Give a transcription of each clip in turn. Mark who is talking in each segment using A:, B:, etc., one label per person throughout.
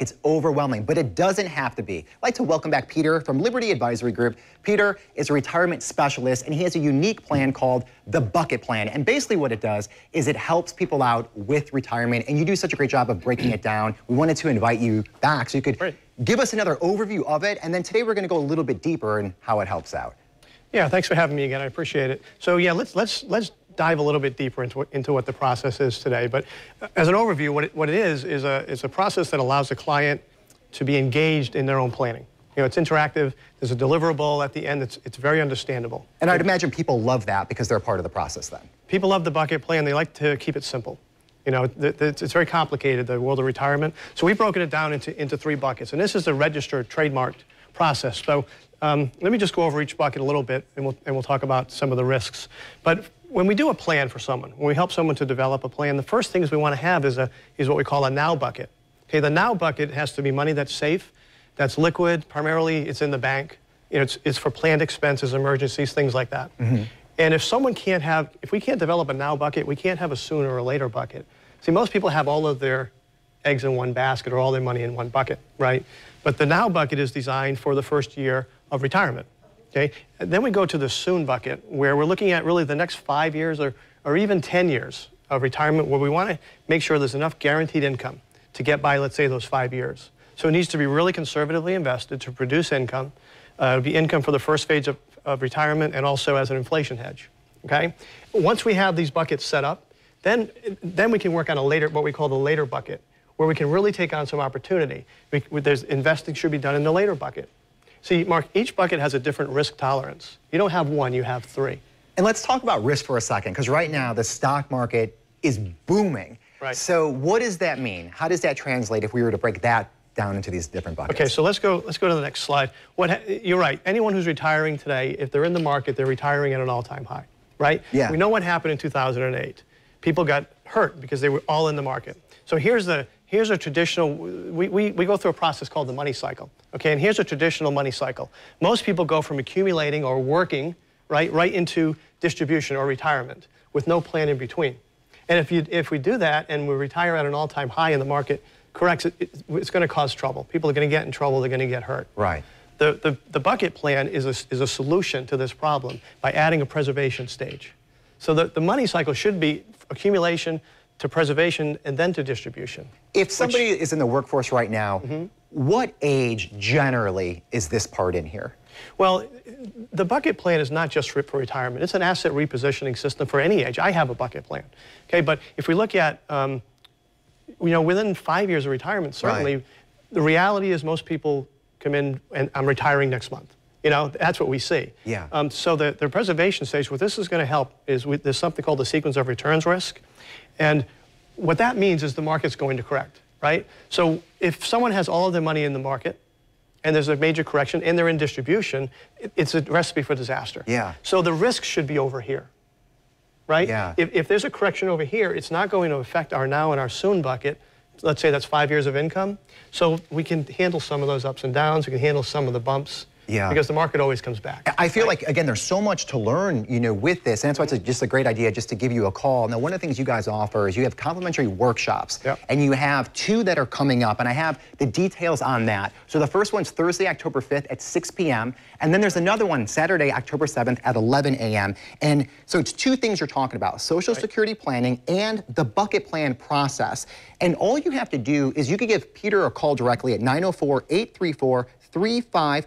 A: It's overwhelming, but it doesn't have to be. I'd like to welcome back Peter from Liberty Advisory Group. Peter is a retirement specialist, and he has a unique plan called the Bucket Plan. And basically what it does is it helps people out with retirement, and you do such a great job of breaking it down. We wanted to invite you back so you could give us another overview of it, and then today we're going to go a little bit deeper in how it helps out.
B: Yeah, thanks for having me again. I appreciate it. So yeah, let's dive a little bit deeper into what the process is today. But as an overview, what it is a process that allows the client to be engaged in their own planning. You know, it's interactive. There's a deliverable at the end. It's very understandable.
A: And I'd imagine people love that because they're a part of the process then.
B: People love the bucket plan. They like to keep it simple. You know, it's very complicated, the world of retirement. So we've broken it down into 3 buckets. And this is a registered, trademarked process. So let me just go over each bucket a little bit, and we'll talk about some of the risks. But when we do a plan for someone, when we help someone to develop a plan, the first things we want to have is what we call a now bucket. Okay, the now bucket has to be money that's safe, that's liquid. Primarily, it's in the bank. You know, it's for planned expenses, emergencies, things like that. Mm-hmm. And if we can't develop a now bucket, we can't have a sooner or later bucket. See, most people have all of their eggs in one basket or all their money in one bucket, right? But the now bucket is designed for the first year of retirement. Okay? And then we go to the soon bucket, where we're looking at really the next 5 years or even 10 years of retirement, where we want to make sure there's enough guaranteed income to get by, let's say, those 5 years. So it needs to be really conservatively invested to produce income. It'll be income for the first phase of retirement and also as an inflation hedge. Okay? Once we have these buckets set up, then we can work on what we call the later bucket, where we can really take on some opportunity. Investing should be done in the later bucket. See, Mark, each bucket has a different risk tolerance. You don't have 1, you have 3.
A: And let's talk about risk for a second, because right now the stock market is booming.
B: Right.
A: So what does that mean? How does that translate if we were to break that down into these different buckets?
B: Okay, so let's go to the next slide. You're right. Anyone who's retiring today, if they're in the market, they're retiring at an all-time high, right?
A: Yeah.
B: We know what happened in 2008. People got hurt because they were all in the market. So here's a traditional, we go through a process called the money cycle, okay? And here's a traditional money cycle. Most people go from accumulating or working, right into distribution or retirement with no plan in between. And if we do that and we retire at an all-time high and the market corrects, it's going to cause trouble. People are going to get in trouble, they're going to get hurt.
A: Right.
B: The bucket plan is a solution to this problem by adding a preservation stage. So the money cycle should be accumulation to preservation and then to distribution.
A: If somebody is in the workforce right now, what age generally is this part in here?
B: Well, the bucket plan is not just for retirement. It's an asset repositioning system for any age. I have a bucket plan. Okay, but if we look at, within 5 years of retirement, certainly, the reality is most people come in and I'm retiring next month. You know, that's what we see.
A: Yeah.
B: So the preservation stage, what this is going to help is there's something called the sequence of returns risk. And what that means is the market's going to correct, right? So if someone has all of their money in the market and there's a major correction and they're in distribution, it's a recipe for disaster.
A: Yeah.
B: So the risk should be over here, right?
A: Yeah.
B: If there's a correction over here, it's not going to affect our now and our soon bucket. Let's say that's 5 years of income. So we can handle some of those ups and downs. We can handle some of the bumps.
A: Yeah.
B: Because the market always comes back.
A: I feel like, again, there's so much to learn, with this, and that's why it's just a great idea just to give you a call. Now, one of the things you guys offer is you have complimentary workshops, and you have 2 that are coming up, and I have the details on that. So the first one's Thursday, October 5th at 6 p.m., and then there's another one Saturday, October 7th at 11 a.m. And so it's 2 things you're talking about, Social Security planning and the bucket plan process. And all you have to do is you can give Peter a call directly at 904-834-3544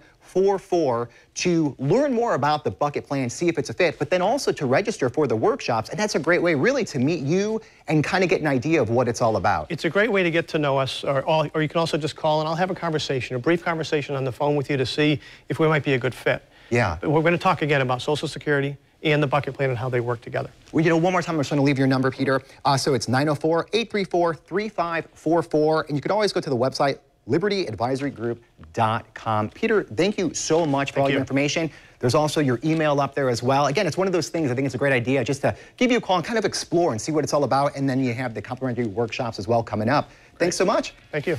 A: to learn more about the bucket plan, see if it's a fit, but then also to register for the workshops. And that's a great way really to meet you and kind of get an idea of what it's all about.
B: It's a great way to get to know us, or you can also just call and I'll have a conversation, a brief conversation on the phone with you to see if we might be a good fit.
A: Yeah.
B: But we're going to talk again about Social Security and the bucket plan and how they work together.
A: Well, one more time, I'm just going to leave your number, Peter. So it's 904-834-3544, and you can always go to the website, libertyadvisorygroup.com. Peter, thank you so much for all your information. There's also your email up there as well. Again, it's one of those things, I think it's a great idea just to give you a call and kind of explore and see what it's all about, and then you have the complimentary workshops as well coming up. Thanks so much.
B: Thank you.